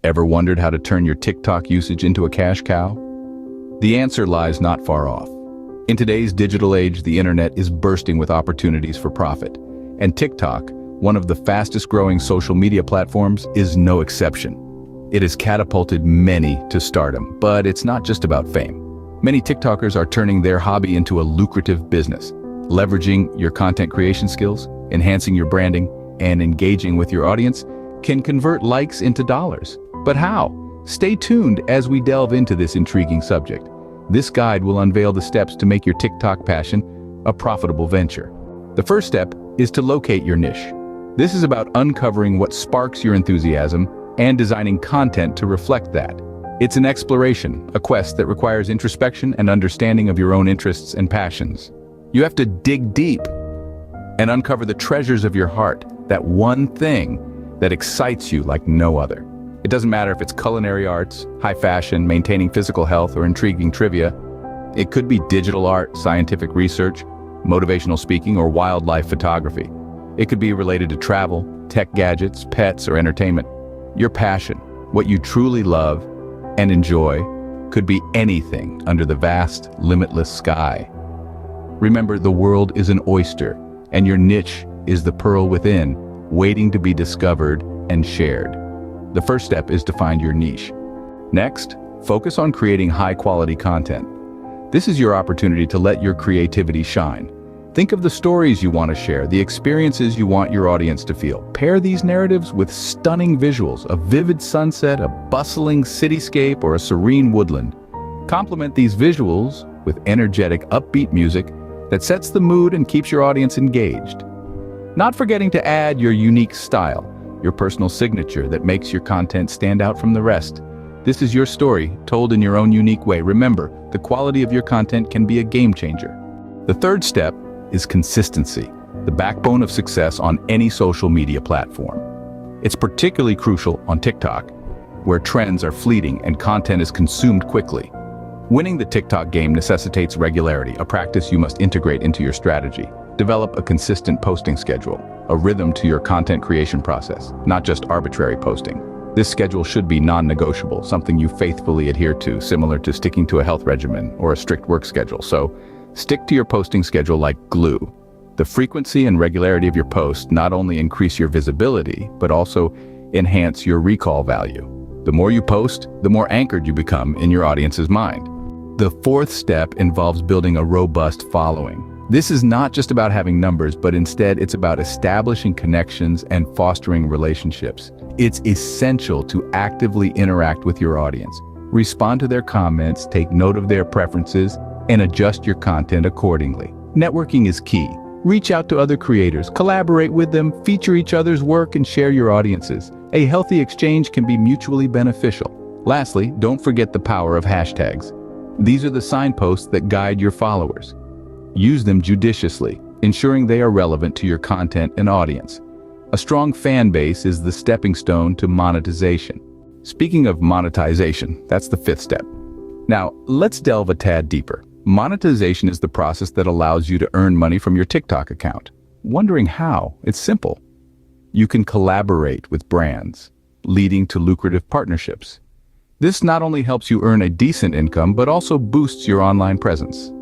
Ever wondered how to turn your TikTok usage into a cash cow? The answer lies not far off. In today's digital age, the internet is bursting with opportunities for profit. And TikTok, one of the fastest growing social media platforms, is no exception. It has catapulted many to stardom, but it's not just about fame. Many TikTokers are turning their hobby into a lucrative business, leveraging your content creation skills, enhancing your branding, and engaging with your audience can convert likes into dollars. But how? Stay tuned as we delve into this intriguing subject. This guide will unveil the steps to make your TikTok passion a profitable venture. The first step is to locate your niche. This is about uncovering what sparks your enthusiasm and designing content to reflect that. It's an exploration, a quest that requires introspection and understanding of your own interests and passions. You have to dig deep and uncover the treasures of your heart, that one thing that excites you like no other. It doesn't matter if it's culinary arts, high fashion, maintaining physical health, or intriguing trivia. It could be digital art, scientific research, motivational speaking, or wildlife photography. It could be related to travel, tech gadgets, pets, or entertainment. Your passion, what you truly love and enjoy, could be anything under the vast, limitless sky. Remember, the world is an oyster, and your niche is the pearl within, waiting to be discovered and shared. The first step is to find your niche. Next, focus on creating high-quality content. This is your opportunity to let your creativity shine. Think of the stories you want to share, the experiences you want your audience to feel. Pair these narratives with stunning visuals, a vivid sunset, a bustling cityscape, or a serene woodland. Complement these visuals with energetic, upbeat music that sets the mood and keeps your audience engaged. Not forgetting to add your unique style, your personal signature that makes your content stand out from the rest. This is your story, told in your own unique way. Remember, the quality of your content can be a game changer. The third step is consistency, the backbone of success on any social media platform. It's particularly crucial on TikTok, where trends are fleeting and content is consumed quickly. Winning the TikTok game necessitates regularity, a practice you must integrate into your strategy. Develop a consistent posting schedule, a rhythm to your content creation process, not just arbitrary posting. This schedule should be non-negotiable, something you faithfully adhere to, similar to sticking to a health regimen or a strict work schedule. So, stick to your posting schedule like glue. The frequency and regularity of your posts not only increase your visibility, but also enhance your recall value. The more you post, the more anchored you become in your audience's mind. The fourth step involves building a robust following. This is not just about having numbers, but instead it's about establishing connections and fostering relationships. It's essential to actively interact with your audience. Respond to their comments, take note of their preferences, and adjust your content accordingly. Networking is key. Reach out to other creators, collaborate with them, feature each other's work, and share your audiences. A healthy exchange can be mutually beneficial. Lastly, don't forget the power of hashtags. These are the signposts that guide your followers. Use them judiciously, ensuring they are relevant to your content and audience. A strong fan base is the stepping stone to monetization. Speaking of monetization, that's the fifth step. Now, let's delve a tad deeper. Monetization is the process that allows you to earn money from your TikTok account. Wondering how? It's simple. You can collaborate with brands, leading to lucrative partnerships. This not only helps you earn a decent income, but also boosts your online presence.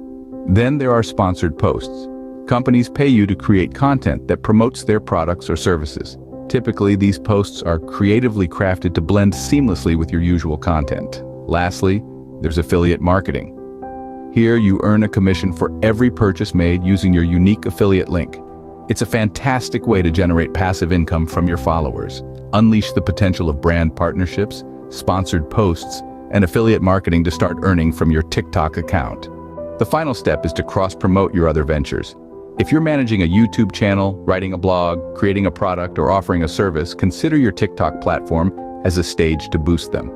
Then there are sponsored posts. Companies pay you to create content that promotes their products or services. Typically, these posts are creatively crafted to blend seamlessly with your usual content. Lastly, there's affiliate marketing. Here you earn a commission for every purchase made using your unique affiliate link. It's a fantastic way to generate passive income from your followers. Unleash the potential of brand partnerships, sponsored posts, and affiliate marketing to start earning from your TikTok account. The final step is to cross-promote your other ventures. If you're managing a YouTube channel, writing a blog, creating a product, or offering a service, consider your TikTok platform as a stage to boost them.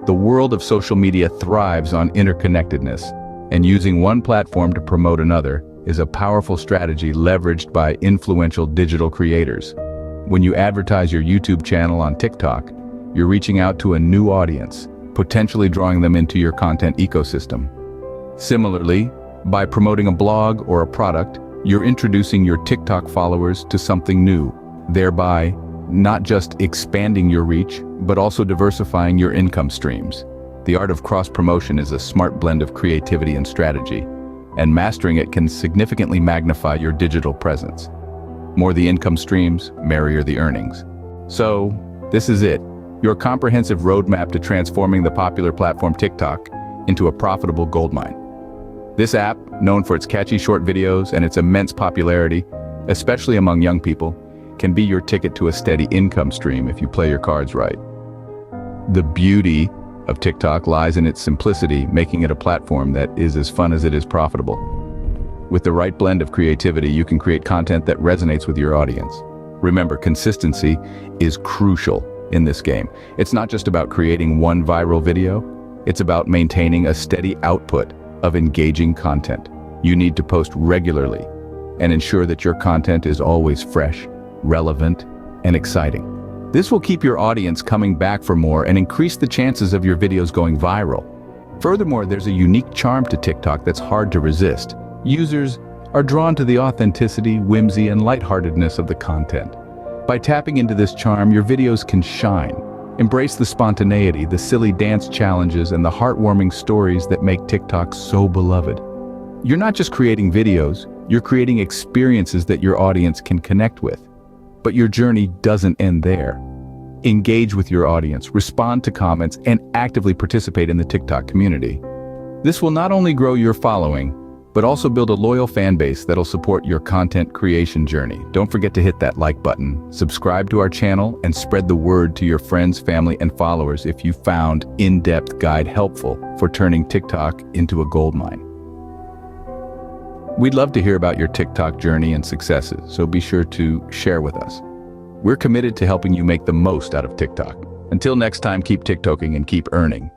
The world of social media thrives on interconnectedness, and using one platform to promote another is a powerful strategy leveraged by influential digital creators. When you advertise your YouTube channel on TikTok, you're reaching out to a new audience, potentially drawing them into your content ecosystem. Similarly, by promoting a blog or a product, you're introducing your TikTok followers to something new, thereby not just expanding your reach, but also diversifying your income streams. The art of cross-promotion is a smart blend of creativity and strategy, and mastering it can significantly magnify your digital presence. More the income streams, merrier the earnings. So, this is it, your comprehensive roadmap to transforming the popular platform TikTok into a profitable goldmine. This app, known for its catchy short videos and its immense popularity, especially among young people, can be your ticket to a steady income stream if you play your cards right. The beauty of TikTok lies in its simplicity, making it a platform that is as fun as it is profitable. With the right blend of creativity, you can create content that resonates with your audience. Remember, consistency is crucial in this game. It's not just about creating one viral video, it's about maintaining a steady output of engaging content. You need to post regularly and ensure that your content is always fresh, relevant, and exciting. This will keep your audience coming back for more and increase the chances of your videos going viral. Furthermore, there's a unique charm to TikTok that's hard to resist. Users are drawn to the authenticity, whimsy, and lightheartedness of the content. By tapping into this charm, your videos can shine. Embrace the spontaneity, the silly dance challenges, and the heartwarming stories that make TikTok so beloved. You're not just creating videos, you're creating experiences that your audience can connect with. But your journey doesn't end there. Engage with your audience, respond to comments, and actively participate in the TikTok community. This will not only grow your following, but also build a loyal fan base that'll support your content creation journey. Don't forget to hit that like button, subscribe to our channel, and spread the word to your friends, family, and followers if you found in-depth guide helpful for turning TikTok into a goldmine. We'd love to hear about your TikTok journey and successes, so be sure to share with us. We're committed to helping you make the most out of TikTok. Until next time, keep TikToking and keep earning.